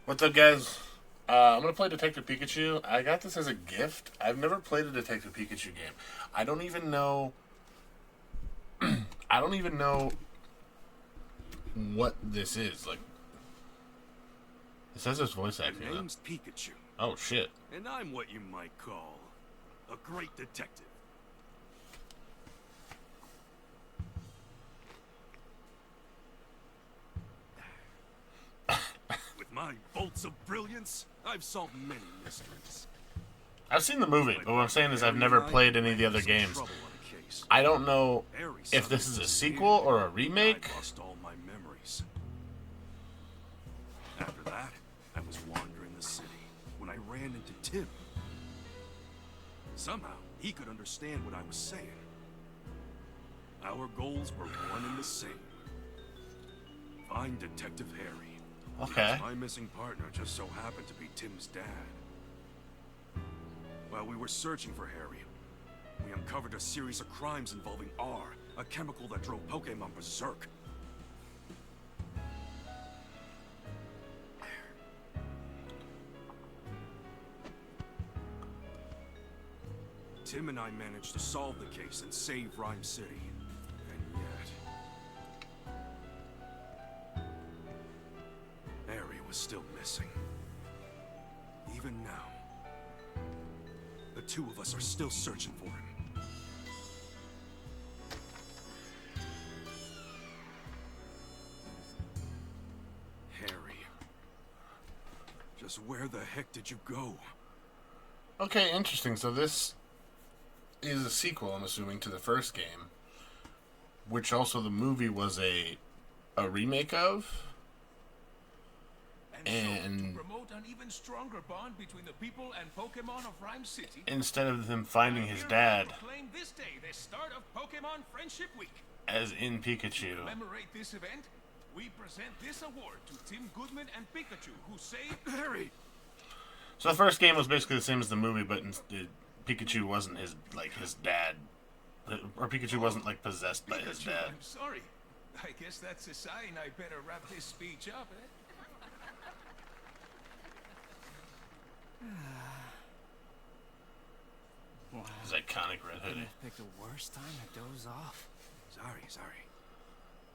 What's up, guys? I'm gonna play Detective Pikachu. I got this as a gift. I've never played a Detective Pikachu game. I don't even know. I don't even know what this is. Like, it says there's voice acting. My name's Pikachu. Oh shit! And I'm what you might call a great detective. With my bolts of brilliance, I've solved many mysteries. I've seen the movie, but what I'm saying is I've never played any of the other games. I don't know if this is a sequel or a remake. I lost all my memories. After that, I was wandering the city when I ran into Tim. Somehow, he could understand what I was saying. Our goals were one and the same. Find Detective Harry. Okay. My missing partner just so happened to be Tim's dad. While we were searching for Harry, we uncovered a series of crimes involving R, a chemical that drove Pokemon berserk. Tim and I managed to solve the case and save Rhyme City. And yet... Harry was still missing. Even now, the two of us are still searching for him. Harry. Just where the heck did you go? Okay, interesting. So this is a sequel, I'm assuming, to the first game, which also the movie was a remake of. And so, to promote an even stronger bond between the people and Pokemon of Rhyme City, instead of him finding his dad, proclaim this day the start of Pokemon Friendship Week. as in To Pikachu. commemorate this event, we present this award to Tim Goodman and Pikachu, who saved Harry! So the first game was basically the same as the movie, but Pikachu wasn't his dad, or Pikachu wasn't like possessed by his Pikachu, dad. I'm sorry. I guess that's a sign I better wrap this speech up, eh? Wow. His iconic red hoodie. Pick the worst time to doze off. Sorry.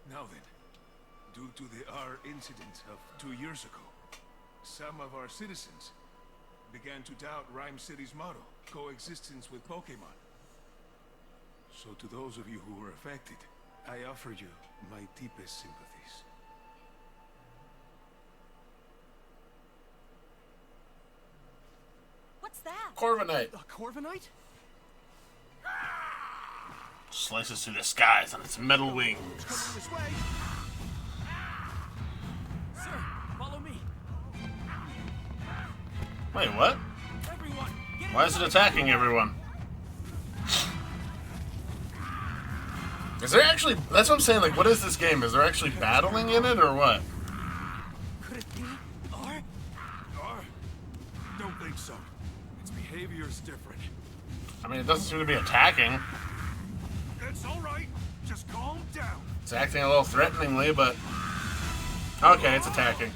Now then, due to the R incident of 2 years ago, some of our citizens began to doubt Rhyme City's motto, coexistence with Pokemon. So to those of you who were affected, I offer you my deepest sympathies. What's that? Corviknight A Corviknight? slices through the skies on its metal wings. Coming this way. Sir, follow me. Wait, what? Everyone, get Why is it attacking everyone? Is there actually... That's what I'm saying, like, what is this game? Is there actually battling in it, or what? Could it be R? R? Don't think so. Its behavior is different. I mean, it doesn't seem to be attacking. It's alright. Just calm down. It's acting a little threateningly, but... Okay, it's attacking.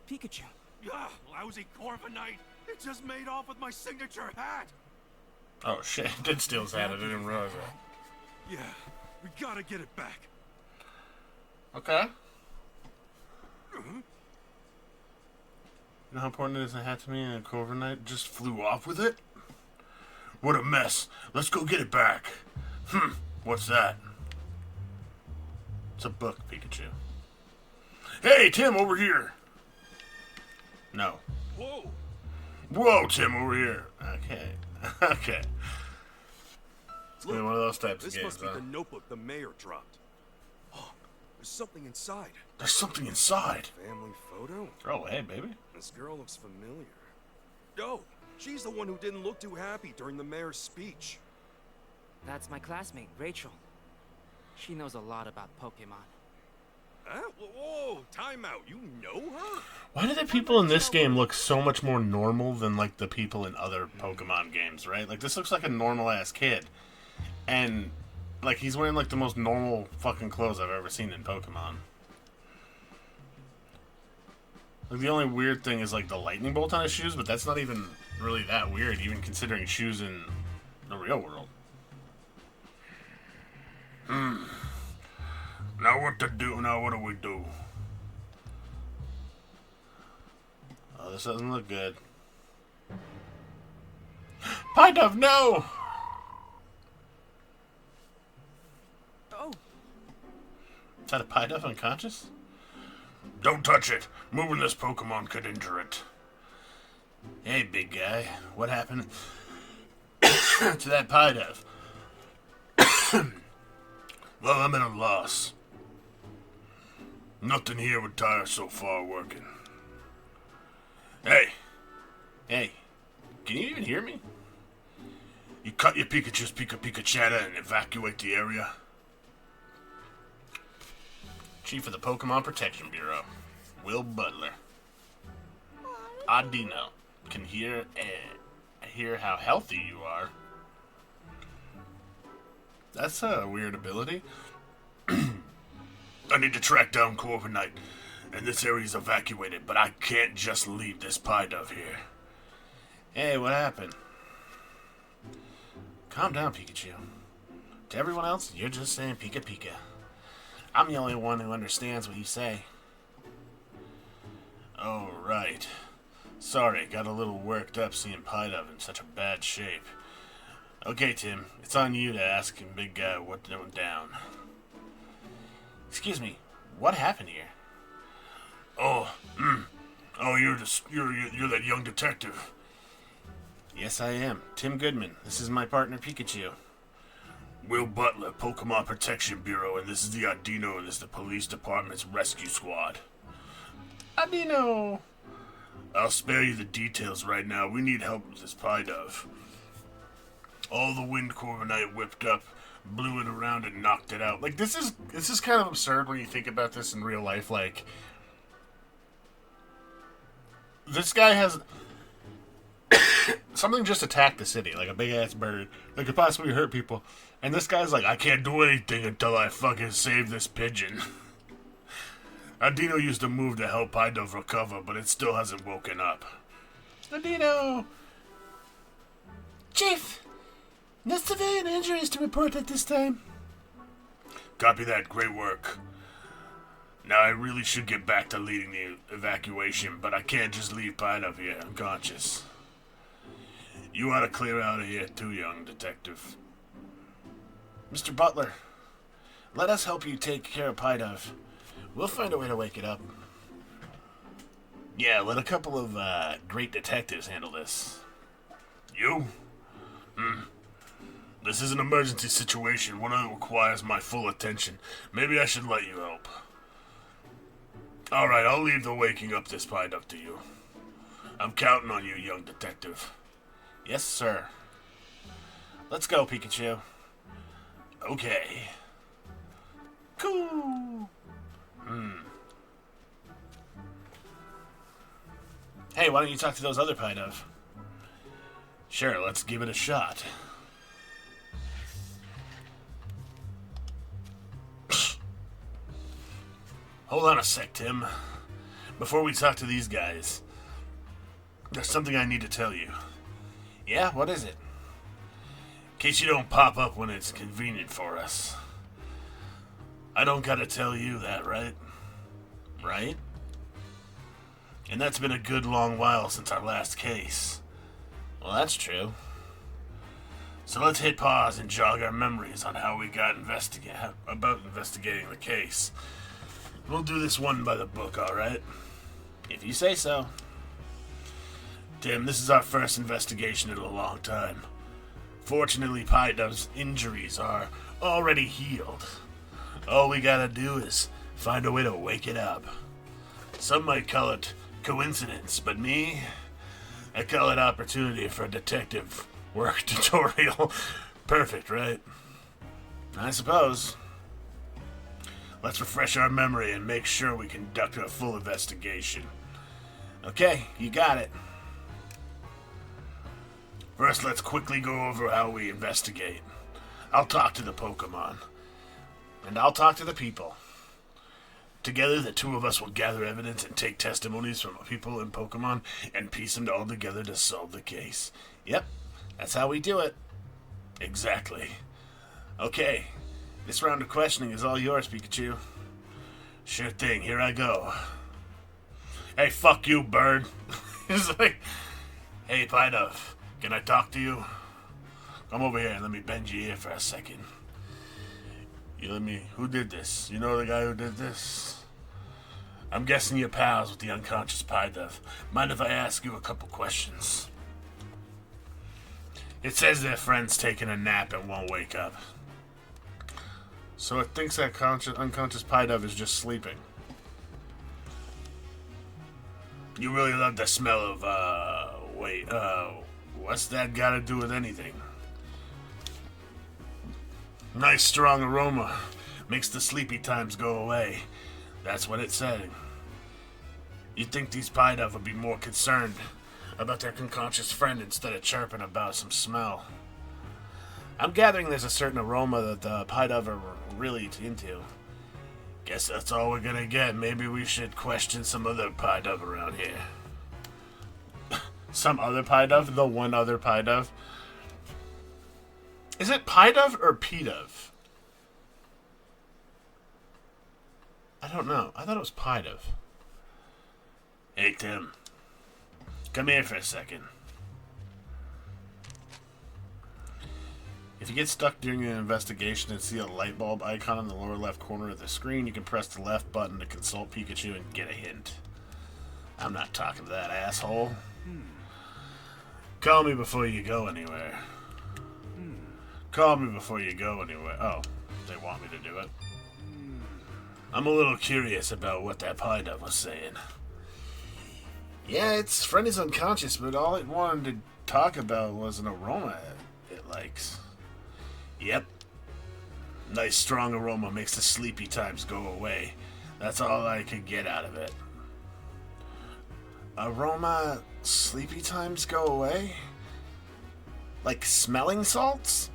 Pikachu. Ah, lousy Corviknight. It just made off with my signature hat. Oh, shit. It did steal his hat. I didn't even realize that. Yeah, we gotta get it back. Okay. You know how important it is a hat to me, and Corviknight just flew off with it? What a mess. Let's go get it back. What's that? It's a book, Pikachu. Hey, Tim, over here. No. Whoa. Whoa, Tim, over here. Okay. Okay. It's gonna be one of those types of This games, must be huh? the notebook the mayor dropped. Oh, there's something inside. There's something inside. Family photo? Oh, hey, baby. This girl looks familiar. Oh, she's the one who didn't look too happy during the mayor's speech. That's my classmate, Rachel. She knows a lot about Pokemon. Huh? Whoa, time out. You know her? Why do the people in this game look so much more normal than, like, the people in other Pokemon games, right? Like, this looks like a normal-ass kid. And Like, he's wearing, like, the most normal fucking clothes I've ever seen in Pokemon. Like, the only weird thing is, like, the lightning bolt on his shoes, but that's not even really that weird, even considering shoes in the real world. Now what to do? Now what do we do? Oh, this doesn't look good. Pidove, no! Oh. Is that a Pidove unconscious? Don't touch it. Moving this Pokemon could injure it. Hey, big guy. What happened to that Pidove? Well, I'm at a loss. Nothing here with tires so far working. Hey. Hey. Can you even hear me? You cut your Pikachu's Pika chatter and evacuate the area? Chief of the Pokemon Protection Bureau, Will Butler. Adino can hear how healthy you are. That's a weird ability. I need to track down Corviknight, and this area's evacuated, but I can't just leave this Pidove here. Hey, what happened? Calm down, Pikachu. To everyone else, you're just saying Pika Pika. I'm the only one who understands what you say. Oh, right. Sorry, got a little worked up seeing Pidove in such a bad shape. Okay, Tim, it's on you to ask him, big guy, what went down. Excuse me, what happened here? Oh, you're that young detective. Yes, I am. Tim Goodman. This is my partner, Pikachu. Will Butler, Pokemon Protection Bureau, and this is the Adino, and this is the police department's rescue squad. Adino! I'll spare you the details right now. We need help with this Pidove. All the wind Corviknight whipped up, blew it around and knocked it out. Like, this is kind of absurd when you think about this in real life. Like, this guy has something just attacked the city, like a big ass bird that could possibly hurt people. And this guy's like, I can't do anything until I fucking save this pigeon. Adino used to move to help Pidove recover, but it still hasn't woken up. Adino! Chief! No civilian injuries to report at this time. Copy that. Great work. Now I really should get back to leading the evacuation, but I can't just leave Pidove here unconscious. You ought to clear out of here too, young detective. Mr. Butler, let us help you take care of Pidove. We'll find a way to wake it up. Yeah, let a couple of great detectives handle this. You? This is an emergency situation, one that requires my full attention. Maybe I should let you help. Alright, I'll leave the waking up this Pidove to you. I'm counting on you, young detective. Yes, sir. Let's go, Pikachu. Okay. Cool. Hey, why don't you talk to those other Pidove? Sure, let's give it a shot. Hold on a sec, Tim. Before we talk to these guys, there's something I need to tell you. Yeah, what is it? In case you don't pop up when it's convenient for us. I don't gotta tell you that, right? Right? And that's been a good long while since our last case. Well, that's true. So let's hit pause and jog our memories on how we got investigating the case. We'll do this one by the book, alright? If you say so. Tim, this is our first investigation in a long time. Fortunately, Pidove's injuries are already healed. All we gotta do is find a way to wake it up. Some might call it coincidence, but me, I call it opportunity for a detective work tutorial. Perfect, right? I suppose. Let's refresh our memory and make sure we conduct a full investigation. Okay, you got it. First, let's quickly go over how we investigate. I'll talk to the Pokemon. And I'll talk to the people. Together, the two of us will gather evidence and take testimonies from people and Pokemon and piece them all together to solve the case. Yep, that's how we do it. Exactly. Okay, this round of questioning is all yours, Pikachu. Sure thing, here I go. Hey, fuck you, bird. He's like, hey, Pidove, can I talk to you? Come over here and let me bend your ear for a second. Who did this? You know the guy who did this? I'm guessing you're pals with the unconscious Pidove. Mind if I ask you a couple questions? It says their friend's taking a nap and won't wake up. So it thinks that unconscious Pidove is just sleeping. You really love the smell of, what's that gotta do with anything? Nice strong aroma. Makes the sleepy times go away. That's what it's saying. You'd think these Pidove would be more concerned about their unconscious friend instead of chirping about some smell. I'm gathering there's a certain aroma that the Pidove are really into. Guess that's all we're gonna get. Maybe we should question some other Pidove around here. Some other Pidove? The one other Pidove? Is it Pidove or Pidove? I don't know. I thought it was Pidove. Hey, Tim. Come here for a second. If you get stuck during an investigation and see a light bulb icon in the lower left corner of the screen, you can press the left button to consult Pikachu and get a hint. I'm not talking to that asshole. Call me before you go anywhere. Call me before you go anywhere. Oh, they want me to do it. I'm a little curious about what that Pidove was saying. Yeah, its friend is unconscious, but all it wanted to talk about was an aroma it likes. Yep. Nice strong aroma makes the sleepy times go away. That's all I could get out of it. Aroma, sleepy times go away? Like smelling salts?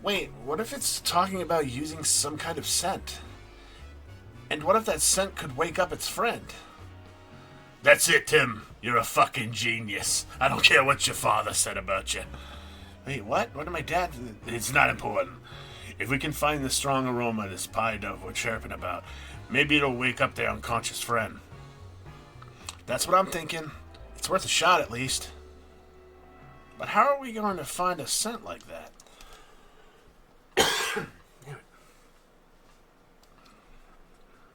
Wait, what if it's talking about using some kind of scent? And what if that scent could wake up its friend? That's it, Tim. You're a fucking genius. I don't care what your father said about you. Wait, what? What did my dad... It's not important. If we can find the strong aroma this Pidove we're chirping about, maybe it'll wake up their unconscious friend. That's what I'm thinking. It's worth a shot at least. But how are we going to find a scent like that?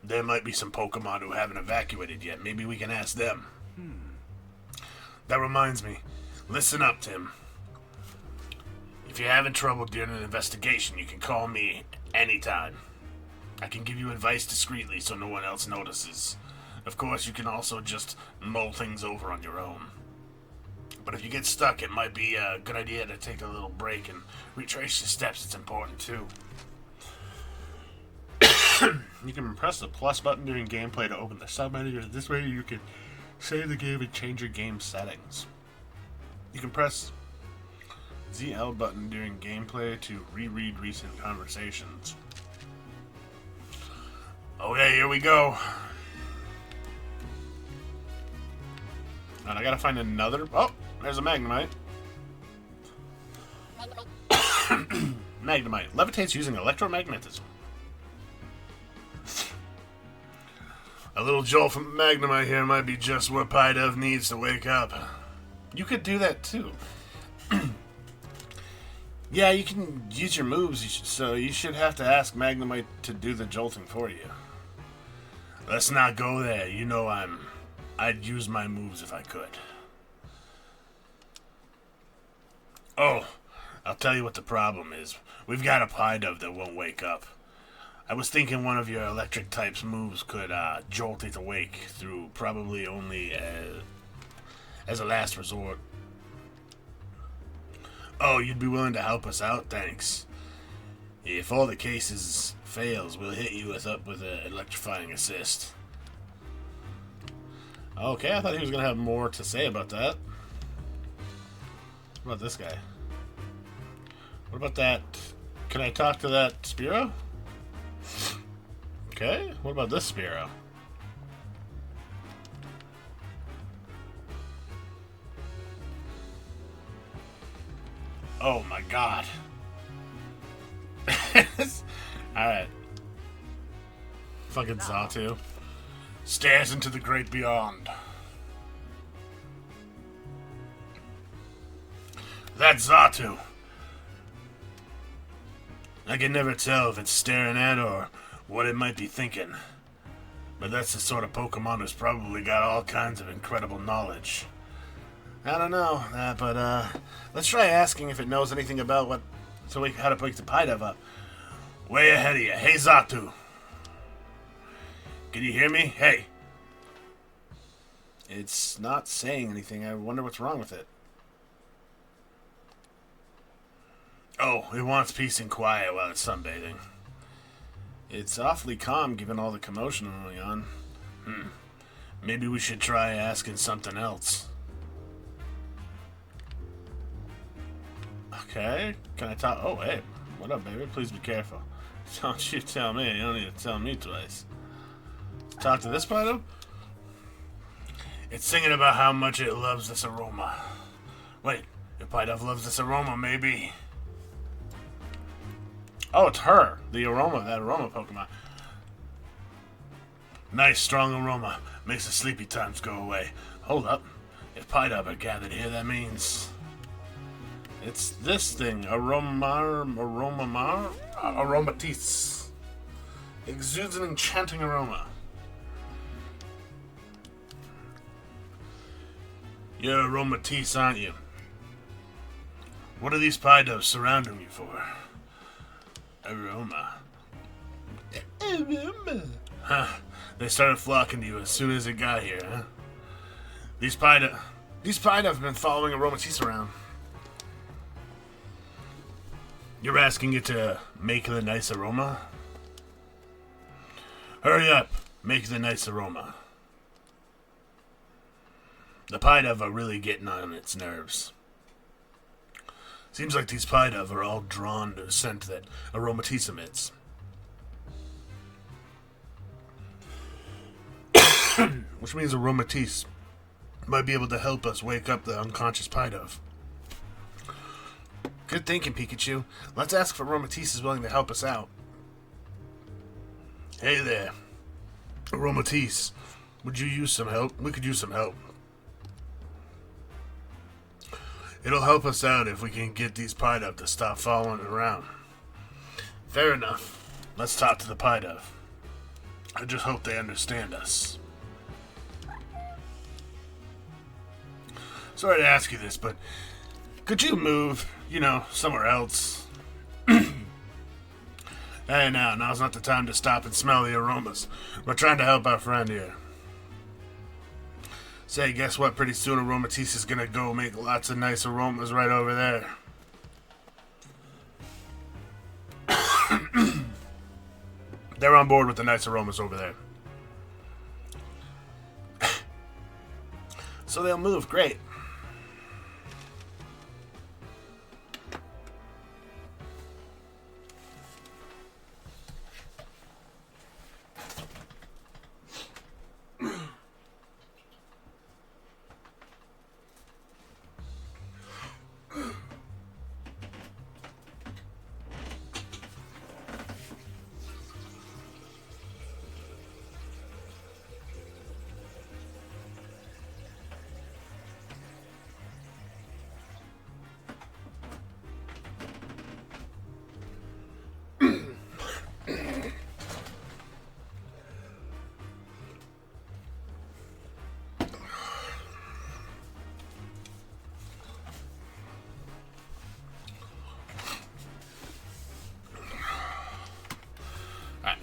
There might be some Pokemon who haven't evacuated yet. Maybe we can ask them. That reminds me. Listen up, Tim. If you're having trouble during an investigation, you can call me anytime. I can give you advice discreetly so no one else notices. Of course, you can also just mull things over on your own. But if you get stuck, it might be a good idea to take a little break and retrace your steps. It's important, too. You can press the plus button during gameplay to open the sub-menu. This way you can save the game and change your game settings. You can press ZL button during gameplay to reread recent conversations. Okay, here we go. And I gotta find another... Oh, there's a Magnemite. Magnemite. Levitates using electromagnetism. A little jolt from Magnemite here might be just what Pidove needs to wake up. You could do that too. Yeah, you can use your moves, so you should have to ask Magnemite to do the jolting for you. Let's not go there. You know I'd use my moves if I could. Oh, I'll tell you what the problem is. We've got a Pidove that won't wake up. I was thinking one of your electric type's moves could jolt it awake through probably only as a last resort. Oh, you'd be willing to help us out? Thanks. If all the cases fails, we'll hit you with an electrifying assist. Okay, I thought he was going to have more to say about that. What about this guy? What about that Can I talk to that Spiro? Okay, what about this Spiro? Oh my god. Alright. Fucking Zatu. Stares into the great beyond. That's Zatu. I can never tell if it's staring at or what it might be thinking. But that's the sort of Pokemon who's probably got all kinds of incredible knowledge. I don't know, but let's try asking if it knows anything about how to pick the Pidove up. Way ahead of you. Hey, Zatu. Can you hear me? Hey. It's not saying anything. I wonder what's wrong with it. Oh, it wants peace and quiet while it's sunbathing. It's awfully calm given all the commotion going on. Maybe we should try asking something else. Okay, can I talk? Oh, hey, what up, baby? Please be careful. Don't you tell me. You don't need to tell me twice. Talk to this Pidove? It's singing about how much it loves this aroma. Wait, if Pidove loves this aroma, maybe... Oh, it's her. The aroma, that aroma Pokemon. Nice, strong aroma. Makes the sleepy times go away. Hold up. If Pidove are gathered here, that means... It's this thing. Aromatisse. Exudes an enchanting aroma. You're Aromatisse, aren't you? What are these Pidoves surrounding you for? Aroma. Huh. They started flocking to you as soon as it got here, huh? These Pidove have been following Aromatisse around. You're asking it to make the nice aroma? Hurry up. Make the nice aroma. The Pidove are really getting on its nerves. Seems like these Pidove are all drawn to the scent that Aromatisse emits. Which means Aromatisse might be able to help us wake up the unconscious Pidove. Good thinking, Pikachu. Let's ask if Aromatisse is willing to help us out. Hey there. Aromatisse, would you use some help? We could use some help. It'll help us out if we can get these Pidove to stop following around. Fair enough. Let's talk to the Pidove. I just hope they understand us. Sorry to ask you this, but could you move, somewhere else? Hey, now's not the time to stop and smell the aromas. We're trying to help our friend here. Say, guess what? Pretty soon Aromatisse is gonna go make lots of nice aromas right over there. They're on board with the nice aromas over there. So they'll move, great.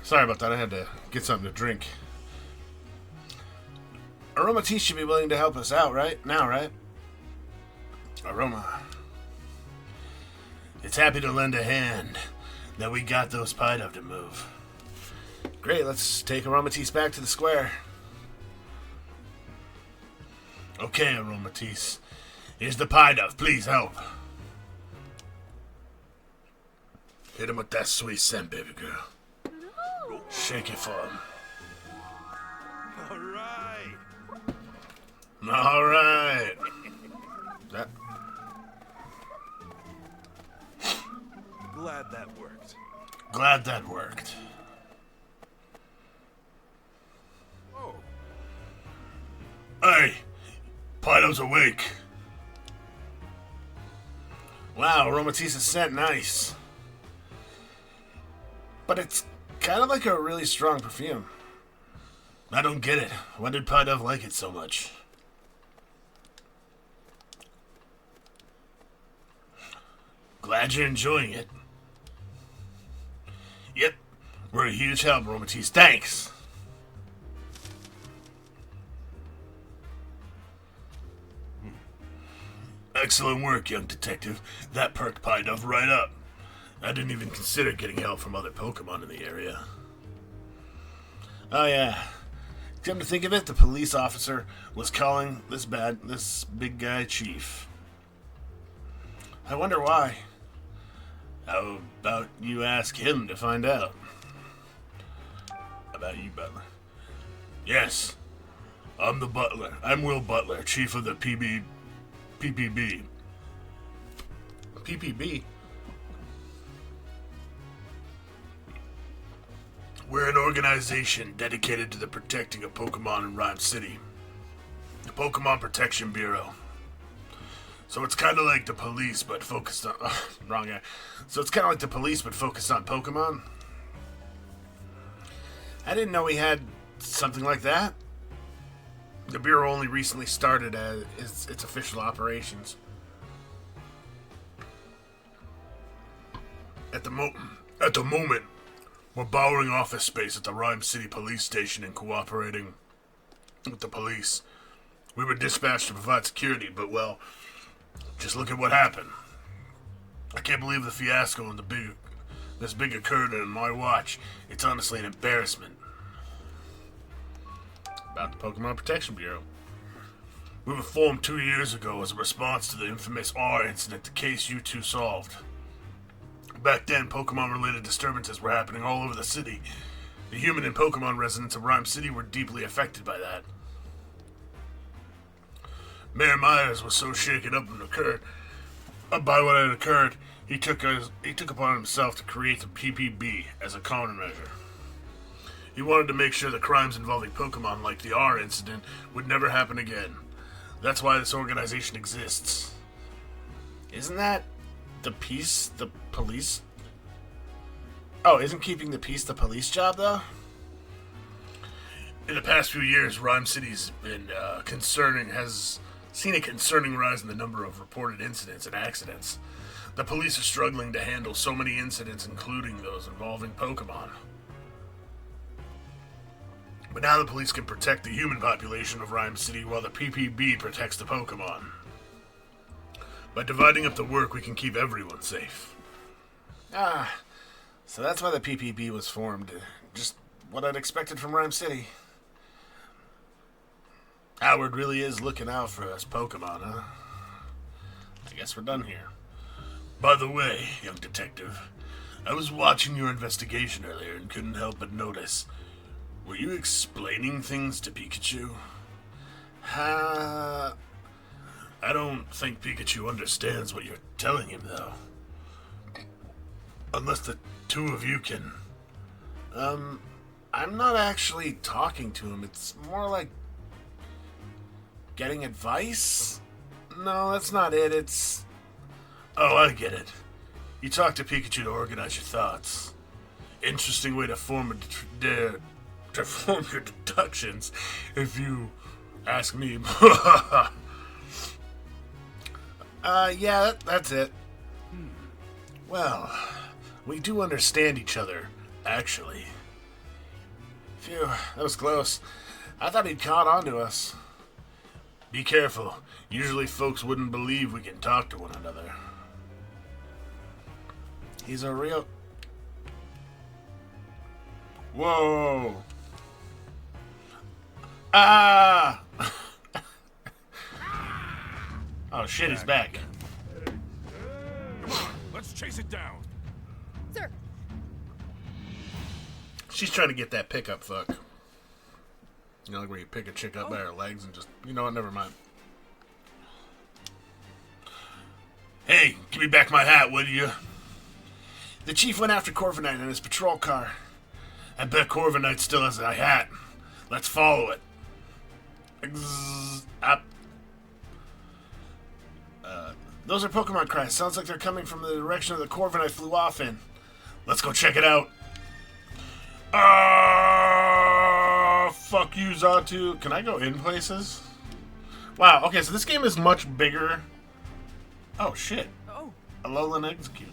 Sorry about that, I had to get something to drink. Aromatisse should be willing to help us out, right? Now, right? Aroma. It's happy to lend a hand that we got those Pidove to move. Great, let's take Aromatisse back to the square. Okay, Aromatisse. Here's the Pidove, please help. Hit him with that sweet scent, baby girl. Shake it for him. All right. All right. That. Glad that worked. Glad that worked. Oh, Hey, Pido's awake. Wow, Aromatisse's scent, nice. But it's kind of like a really strong perfume. I don't get it. Why did Pido like it so much? Glad you're enjoying it. Yep, we're a huge help, Aromatisse. Thanks. Excellent work, young detective. That perked Pido right up. I didn't even consider getting help from other Pokemon in the area. Oh yeah. Come to think of it, the police officer was calling this big guy Chief. I wonder why. How about you ask him to find out? How about you, Butler? Yes. I'm the Butler. I'm Will Butler, Chief of the PPB. PPB? We're an organization dedicated to the protecting of Pokemon in Rhyme City. The Pokemon Protection Bureau. So it's kind of like the police, but focused on... wrong guy. So it's kind of like the police, but focused on Pokemon? I didn't know we had something like that. The Bureau only recently started its official operations. At the moment, we're borrowing office space at the Rhyme City Police Station and cooperating with the police. We were dispatched to provide security, but well, just look at what happened. I can't believe the fiasco and this big occurred on my watch. It's honestly an embarrassment. About the Pokemon Protection Bureau. We were formed 2 years ago as a response to the infamous R incident, the case you two solved. Back then, Pokemon-related disturbances were happening all over the city. The human and Pokemon residents of Rhyme City were deeply affected by that. Mayor Myers was so shaken up by what had occurred, he took upon himself to create the PPB as a countermeasure. He wanted to make sure the crimes involving Pokemon, like the R incident, would never happen again. That's why this organization exists. Isn't that the police? Oh, isn't keeping the peace the police job, though? In the past few years, Rhyme City's been has seen a concerning rise in the number of reported incidents and accidents. The police are struggling to handle so many incidents, including those involving Pokemon. But now the police can protect the human population of Rhyme City while the PPB protects the Pokemon. By dividing up the work, we can keep everyone safe. So that's why the PPB was formed. Just what I'd expected from Rhyme City. Howard really is looking out for us Pokemon, huh? I guess we're done here. By the way, young detective, I was watching your investigation earlier and couldn't help but notice. Were you explaining things to Pikachu? I don't think Pikachu understands what you're telling him, though. Unless the two of you can... I'm not actually talking to him. It's more like... getting advice? No, that's not it. It's... Oh, I get it. You talk to Pikachu to organize your thoughts. Interesting way to form your deductions, if you ask me. Yeah, that's it. Well, we do understand each other, actually. Phew, that was close. I thought he'd caught on to us. Be careful. Usually folks wouldn't believe we can talk to one another. He's a real... Whoa! Ah! Oh shit, he's back. Come on, let's chase it down. Sir. She's trying to get that pickup fuck. You know, like where you pick a chick up by her legs and just, you know what, never mind. Hey, give me back my hat, would you? The chief went after Corviknight in his patrol car. I bet Corviknight still has a hat. Let's follow it. Those are Pokemon cries. Sounds like they're coming from the direction of the Corviknight flew off in. Let's go check it out. Fuck you, Zatu. Can I go in places? Wow, okay, so this game is much bigger. Oh, shit. Oh. Alolan Execute.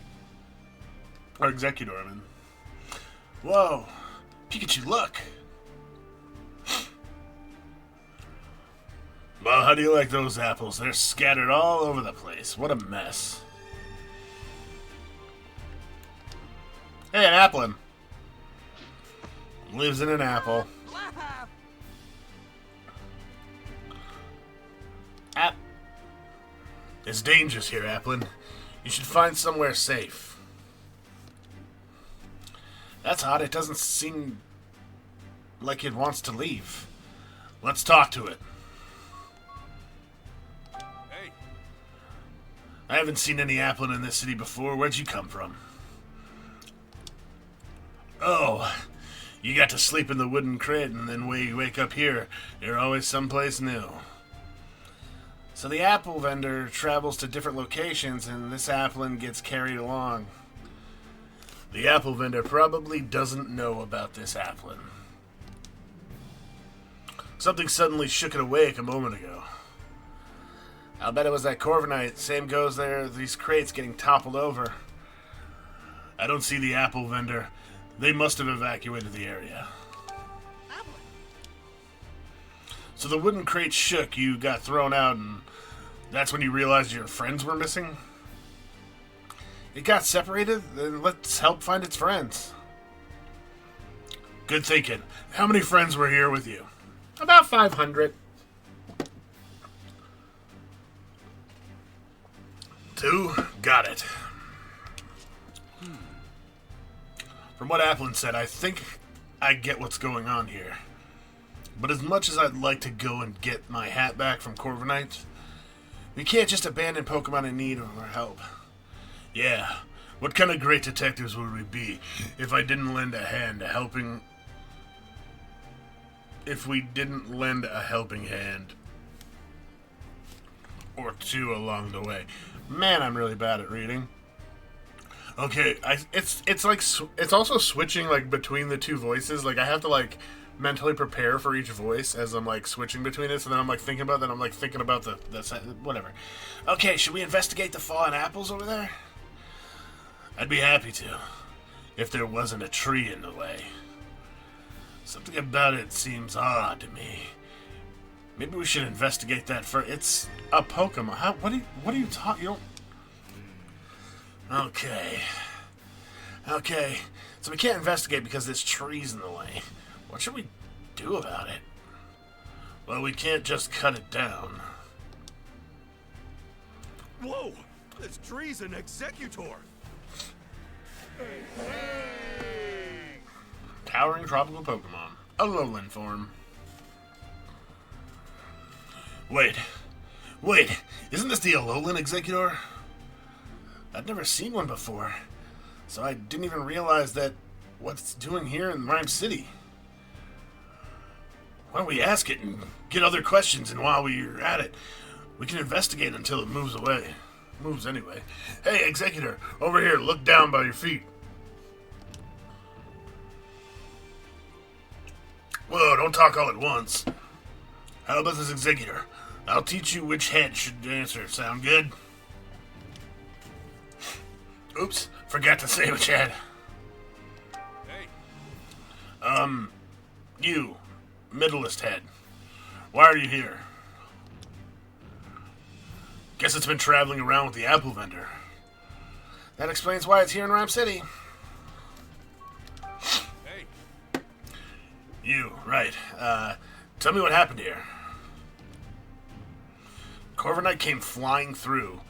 Or Executor, I mean. Whoa. Pikachu, look. Well, how do you like those apples? They're scattered all over the place. What a mess. Hey, an applin. Lives in an apple. It's dangerous here, Applin. You should find somewhere safe. That's odd. It doesn't seem like it wants to leave. Let's talk to it. Hey. I haven't seen any Applin in this city before. Where'd you come from? Oh, you got to sleep in the wooden crate, and then when you wake up here, you're always someplace new. So the apple vendor travels to different locations, and this Applin gets carried along. The apple vendor probably doesn't know about this Applin. Something suddenly shook it awake a moment ago. I'll bet it was that Corviknight. Same goes there, these crates getting toppled over. I don't see the apple vendor. They must have evacuated the area. So the wooden crate shook, you got thrown out, and that's when you realized your friends were missing? It got separated? Then let's help find its friends. Good thinking. How many friends were here with you? About 500. 2? Got it. From what Applin said, I think I get what's going on here. But as much as I'd like to go and get my hat back from Corviknight, we can't just abandon Pokemon in need of our help. Yeah, what kind of great detectives would we be if I didn't lend a hand to helping... If we didn't lend a helping hand or two along the way. Man, I'm really bad at reading. Okay, it's like it's also switching like between the two voices. Like I have to like mentally prepare for each voice as I'm like switching between it. So then I'm like thinking about the whatever. Okay, should we investigate the fallen apples over there? I'd be happy to, if there wasn't a tree in the way. Something about it seems odd to me. Maybe we should investigate that first. It's a Pokemon. What are you talking? You don't. Okay. So we can't investigate because this tree's in the way. What should we do about it? Well, we can't just cut it down. Whoa! This tree's an Executor! Towering tropical Pokemon. Alolan form. Wait. Isn't this the Alolan Executor? I'd never seen one before, so I didn't even realize that what it's doing here in Rhyme City. Why don't we ask it and get other questions, and while we're at it, we can investigate until it moves away. Moves anyway. Hey, Executor, over here, look down by your feet. Whoa, don't talk all at once. How about this Executor? I'll teach you which head should answer. Sound good? Oops, forgot to say which head. Hey. You, middleest head. Why are you here? Guess it's been traveling around with the apple vendor. That explains why it's here in Rhyme City. Hey. You, right. Tell me what happened here. Corviknight came flying through.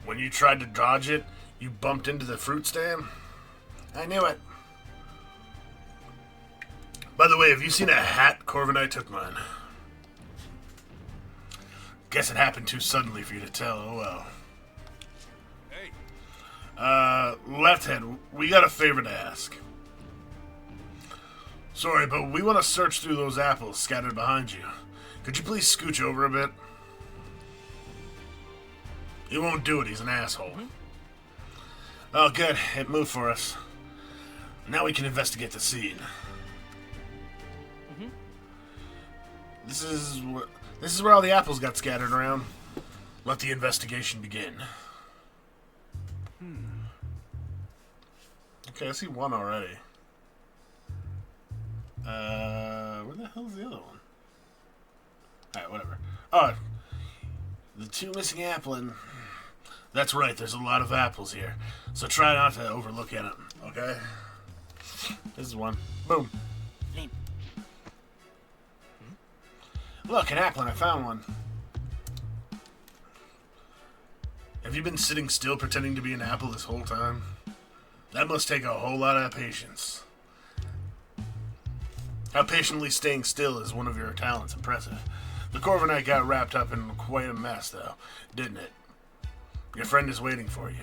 When you tried to dodge it, you bumped into the fruit stand? I knew it. By the way, have you seen a hat? Corvin, I took mine. Guess it happened too suddenly for you to tell. Oh well. Hey, Left head, we got a favor to ask. Sorry, but we want to search through those apples scattered behind you. Could you please scooch over a bit? He won't do it, he's an asshole. Oh, good. It moved for us. Now we can investigate the scene. This is where all the apples got scattered around. Let the investigation begin. Okay, I see one already. Where the hell's the other one? Alright, whatever. Oh, the two missing apple and... That's right, there's a lot of apples here. So try not to overlook at them, okay? This is one. Boom. Look, an apple, and I found one. Have you been sitting still pretending to be an apple this whole time? That must take a whole lot of patience. How patiently staying still is one of your talents. Impressive. The Corviknight got wrapped up in quite a mess, though, didn't it? Your friend is waiting for you.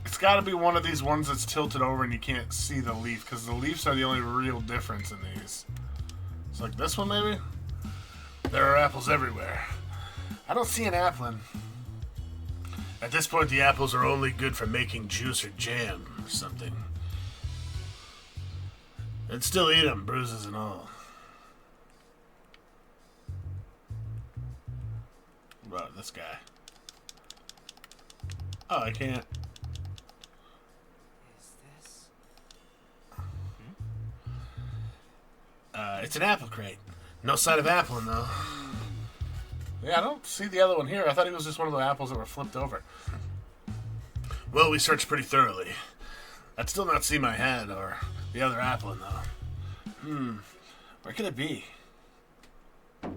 It's got to be one of these ones that's tilted over and you can't see the leaf, because the leaves are the only real difference in these. It's like this one, maybe? There are apples everywhere. I don't see an applin. At this point, the apples are only good for making juice or jam or something. I'd still eat them, bruises and all. What about this guy? Oh, I can't. It's an apple crate. No sign of appling, though. Yeah, I don't see the other one here. I thought it was just one of the apples that were flipped over. Well, we searched pretty thoroughly. I'd still not see my hat or the other apple, though. Where could it be? It's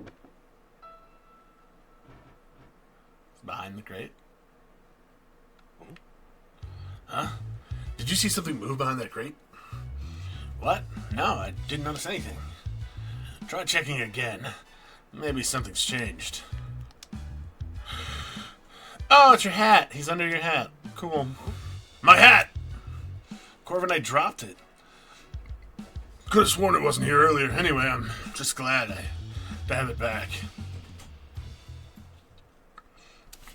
behind the crate. Huh? Did you see something move behind that crate? What? No, I didn't notice anything. Try checking again. Maybe something's changed. Oh, it's your hat. He's under your hat. Cool. My hat! Corviknight dropped it. Could have sworn it wasn't here earlier. Anyway, I'm just glad to have it back.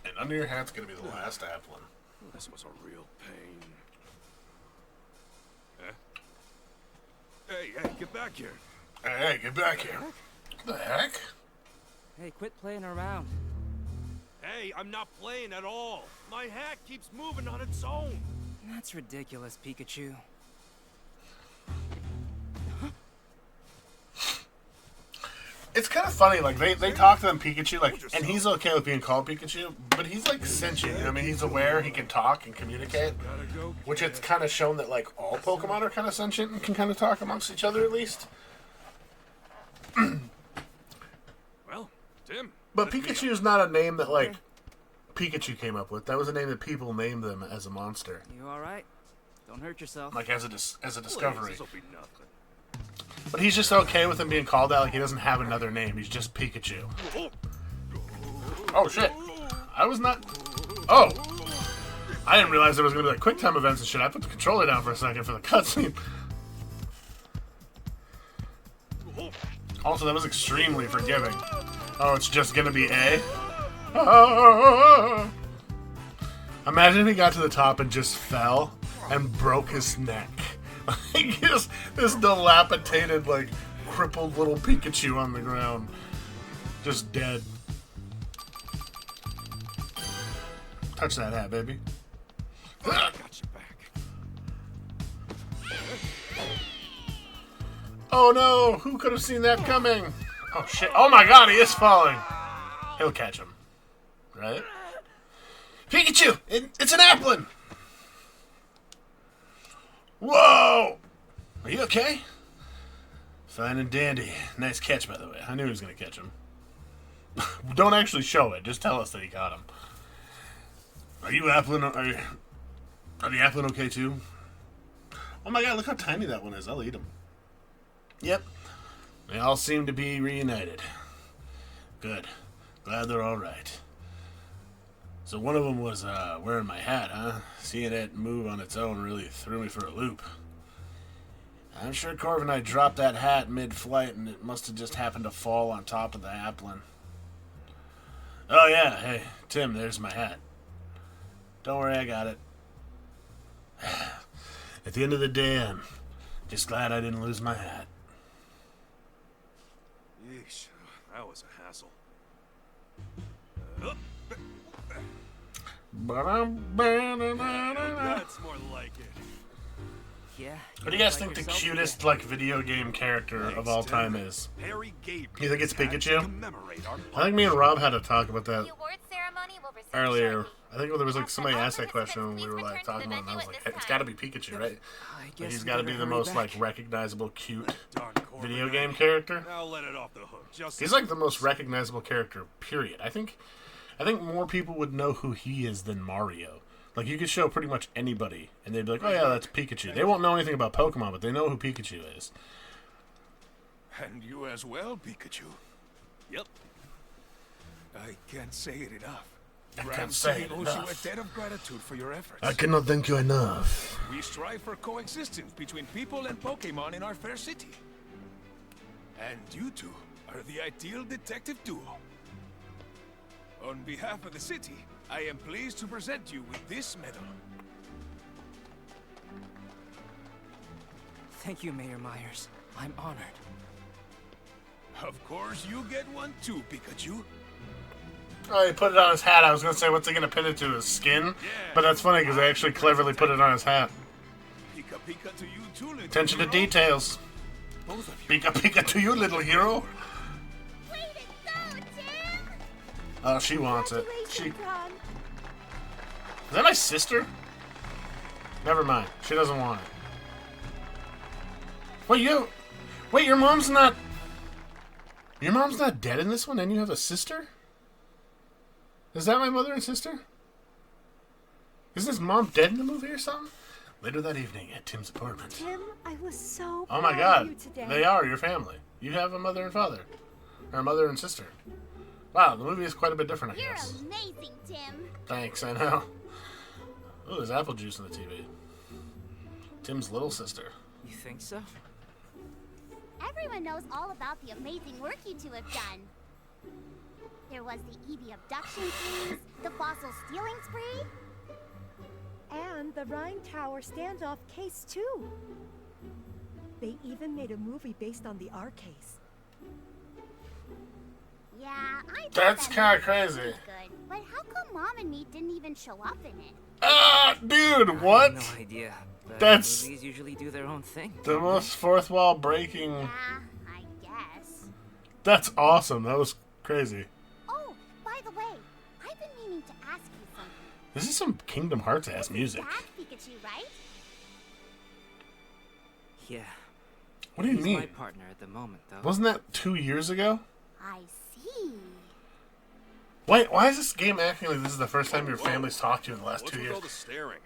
And under your hat's gonna be the last apple. This was a real pain. Hey, get back here. Hey, get back here. What the heck? Hey, quit playing around. Hey, I'm not playing at all. My hat keeps moving on its own. That's ridiculous, Pikachu. It's kind of funny, like, they talk to them Pikachu, like, and he's okay with being called Pikachu, but he's, like, sentient, you know what I mean? He's aware, he can talk and communicate, which it's kind of shown that, like, all Pokemon are kind of sentient and can kind of talk amongst each other, at least. Well, Tim. But Pikachu is not a name that, like, Pikachu came up with. That was a name that people named them as a monster. You alright? Don't hurt yourself. Like, as a discovery. This'll be nothing. But he's just okay with him being called out, like, he doesn't have another name. He's just Pikachu. Oh, shit. I was not... Oh! I didn't realize there was going to be, like, quick time events and shit. I put the controller down for a second for the cutscene. Also, that was extremely forgiving. Oh, it's just going to be A? Oh. Imagine if he got to the top and just fell and broke his neck. Like, this dilapidated, like, crippled little Pikachu on the ground. Just dead. Touch that hat, baby. I got you back. Oh no! Who could have seen that coming? Oh shit. Oh my god, he is falling! He'll catch him. Right? Pikachu! It's an applin! Whoa! Are you okay? Fine and dandy. Nice catch, by the way. I knew he was going to catch him. Don't actually show it. Just tell us that he caught him. Are you Applin? Are the Applin okay too? Oh my god, look how tiny that one is. I'll eat him. Yep. They all seem to be reunited. Good. Glad they're alright. So one of them was wearing my hat, huh? Seeing it move on its own really threw me for a loop. I'm sure Corv and I dropped that hat mid-flight, and it must have just happened to fall on top of the Applin. Oh yeah, hey, Tim, there's my hat. Don't worry, I got it. At the end of the day, I'm just glad I didn't lose my hat. Yeesh, that was a hassle. That's more like it. Yeah. What do you guys think the cutest video game character of all time is? Harry gave You think it's Pikachu? commemorate our I think me and Rob had a talk about that The award ceremony will resume earlier. shortly. I think there was somebody All asked that question and participants, we were please return to talking the about it, and I was venue like, at hey, it's this got to be Pikachu, right? I Like, guess he's we got to better be the hurry most back. recognizable, cute Darn Corv video and game I. character. Now let it off the hook. Just He's like the most recognizable character, period. I think more people would know who he is than Mario. Like, you could show pretty much anybody, and they'd be like, oh yeah, that's Pikachu. They won't know anything about Pokemon, but they know who Pikachu is. And you as well, Pikachu. Yep. I can't say it enough. I Rhyme can't say City it owes enough. you a debt of gratitude for your efforts. I cannot thank you enough. We strive for coexistence between people and Pokemon in our fair city. And you two are the ideal detective duo. On behalf of the city, I am pleased to present you with this medal. Thank you, Mayor Myers. I'm honored. Of course, you get one too, Pikachu. Oh, he put it on his hat. I was going to say, what's he going to pin it to? His skin? But that's funny, because they actually cleverly put it on his hat. Pika Pika to you too, little Attention to hero. details. Both of you. Pika Pika to you, little hero. Way to go, Tim! Oh, she wants it. She... Is Ron. that my sister? Never mind. She doesn't want it. Wait, your mom's not... Your mom's not dead in this one, and you have a sister? Is that my mother and sister? Isn't his mom dead in the movie or something? Later that evening at Tim's apartment. Tim, I was so Oh my proud of god, you today. they are your family. You have a mother and father. Or a mother and sister. Wow, the movie is quite a bit different, I You're guess. amazing, Tim. Thanks, I know. Oh, there's apple juice on the TV. Tim's little sister. You think so? Everyone knows all about the amazing work you two have done. There was the Eevee abduction case, the fossil stealing spree. And the Rhine Tower standoff case, too. They even made a movie based on the R case. Yeah, I thought That's that kinda movie crazy. was good. But how come Mom and me didn't even show up in it? Ah, dude, I have what? no idea. But That's- movies usually do their own thing. The most fourth wall breaking. Yeah, I guess. That's awesome. That was crazy. Oh, by the way, I've been meaning to ask you something. This is some Kingdom Hearts ass music. Dad Pikachu, right? Yeah. What do you He's my mean? partner at the moment, though. Wasn't that 2 years ago? I see. Wait, why is this game acting like this is the first time your family's talked to you in the last What's 2 with years? all the staring?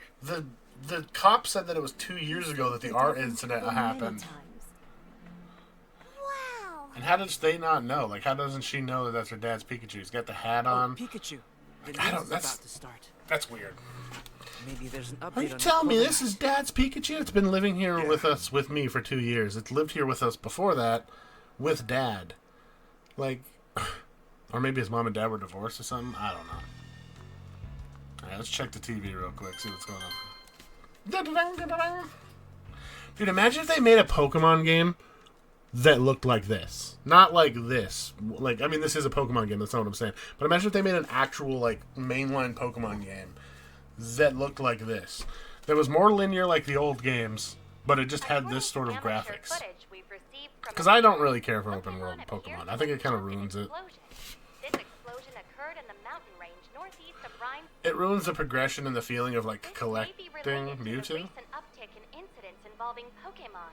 The cop said that it was 2 years ago that the art incident Many happened. times. Wow. And how does they not know? Like, how doesn't she know that that's her dad's Pikachu? He's got the hat Oh, on. Pikachu. The I news don't- is that's- about to start. That's weird. Maybe there's an update Are you on the telling me COVID this is dad's Pikachu? It's been living here Yeah. with me for 2 years. It's lived here with us before that, with dad. Like, or maybe his mom and dad were divorced or something. I don't know. Alright, let's check the TV real quick, see what's going on. Dude, imagine if they made a Pokemon game that looked like this. Not like this. Like, I mean, this is a Pokemon game, that's not what I'm saying. But imagine if they made an actual, like, mainline Pokemon game that looked like this. That was more linear like the old games, but it just had this sort of graphics. Because I don't really care for open world Pokemon. I think it kind of ruins it. This explosion occurred in the mountain range northeast of Rhine. It ruins the progression and the feeling of, like, This may be collecting related to the Mewtwo. recent uptick in incidents in involving Pokemon.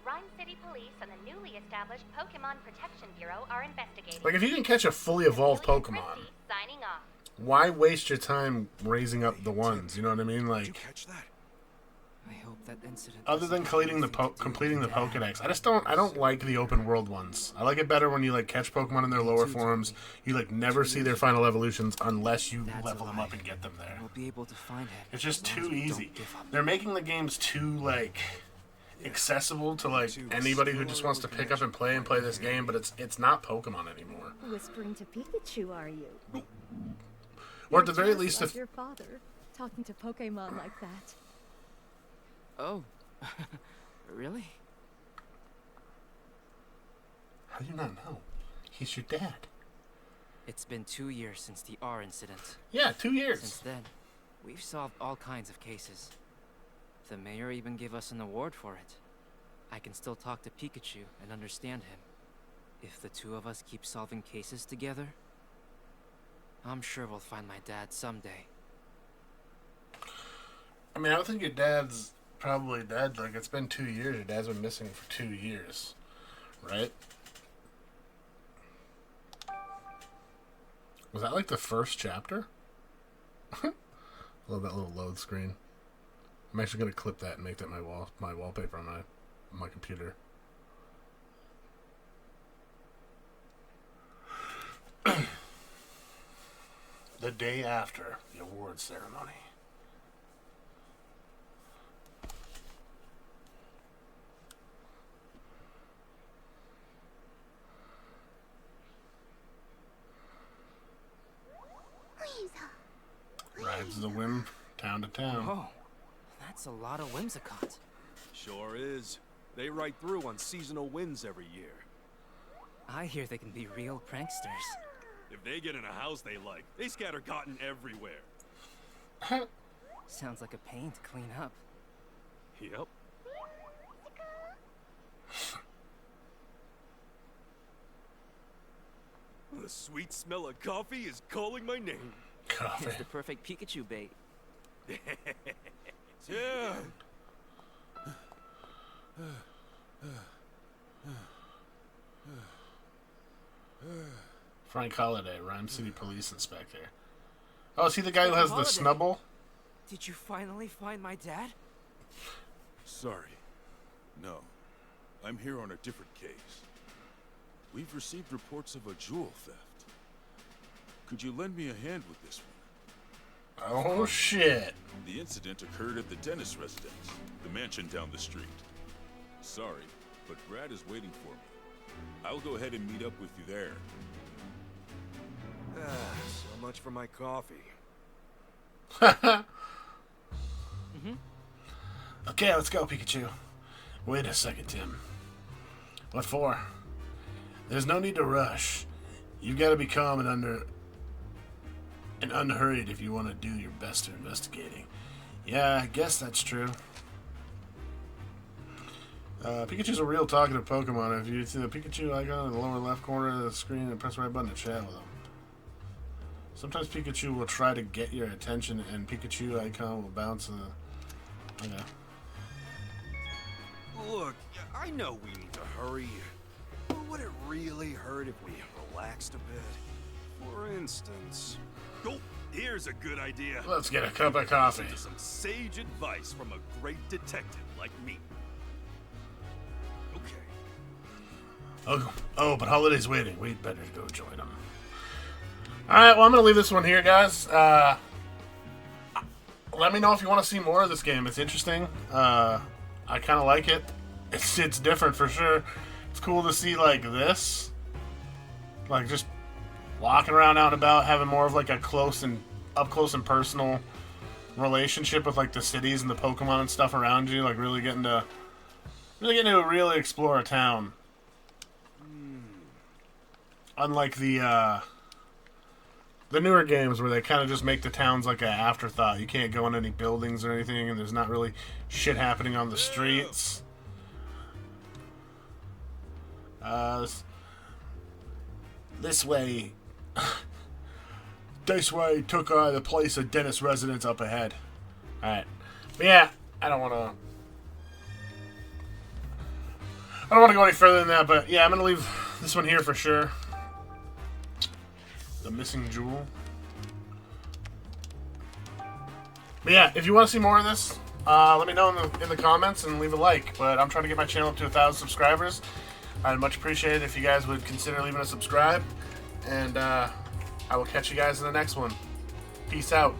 Rhyme City Police and the newly established Pokemon Protection Bureau are investigating. Like, if you can catch a fully evolved Pokemon, Signing off. why waste your time raising up the ones? You know what I mean? Did you Like, catch that? I hope that incident. other than completing the Pokedex, I don't like the open world ones. I like it better when you like catch Pokemon in their lower forms. You like never see their final evolutions unless you level them up and get them there. We'll be able to find him. It's just as long too as we don't easy. give up. They're making the games too like accessible to like anybody who just wants to pick up and play this game, but it's not Pokemon anymore. Whispering to Pikachu, are you? Or at the You're very just least, like if your father, talking to Pokemon like that. Oh, really? how do you not know? He's your dad. It's been 2 years since the R incident. Yeah, 2 years. Since then, we've solved all kinds of cases. The mayor even gave us an award for it. I can still talk to Pikachu and understand him. If the two of us keep solving cases together, I'm sure we'll find my dad someday. I mean, I don't think your dad's probably dead. Like, it's been 2 years. Your dad's been missing for 2 years, right? Was that like the first chapter? I love that little load screen. I'm actually gonna clip that and make that my wallpaper on my computer. The day after the awards ceremony. Rides the whim town to town. Oh, that's a lot of Whimsicott. Sure is. They ride through on seasonal winds every year. I hear they can be real pranksters. If they get in a house they like, they scatter cotton everywhere. Sounds like a pain to clean up. Yep. The sweet smell of coffee is calling my name. Coffee. It's the perfect Pikachu bait. Yeah. Frank Holiday, Rhyme City Police Inspector. Oh, is he the guy who has the Holiday. snubble? Did you finally find my dad? Sorry. No. I'm here on a different case. We've received reports of a jewel theft. Could you lend me a hand with this one? Oh, shit. The incident occurred at the Dennis residence, the mansion down the street. Sorry, but Brad is waiting for me. I'll go ahead and meet up with you there. So much for my coffee. Okay, let's go, Pikachu. Wait a second, Tim. What for? There's no need to rush. You've got to be calm and unhurried if you want to do your best at investigating. Yeah, I guess that's true. Pikachu's a real talkative Pokemon. If you see the Pikachu icon in the lower left corner of the screen and press the right button to chat with him. Sometimes Pikachu will try to get your attention and Pikachu icon will bounce in the... Okay. Look, I know we need to hurry, but would it really hurt if we relaxed a bit? For instance... Oh, here's a good idea. Let's get a cup of coffee. Listen to some sage advice from a great detective like me. Okay. Oh, but Holiday's waiting. We'd better go join him. Alright, well, I'm going to leave this one here, guys. Let me know if you want to see more of this game. It's interesting. I kind of like it. It's different for sure. It's cool to see, like, this. Like, just walking around out and about, having more of, like, a up close and personal relationship with, like, the cities and the Pokemon and stuff around you. Like, really getting to really explore a town. Unlike the newer games where they kind of just make the towns like an afterthought. You can't go in any buildings or anything, and there's not really shit happening on the streets. This way took the place of Dennis residents up ahead. Alright. But yeah, I don't want to I don't want to go any further than that, but yeah, I'm going to leave this one here for sure. The missing jewel. But yeah, if you want to see more of this, let me know in the comments and leave a like. But I'm trying to get my channel up to 1,000 subscribers. I'd much appreciate it if you guys would consider leaving a subscribe. And I will catch you guys in the next one. Peace out.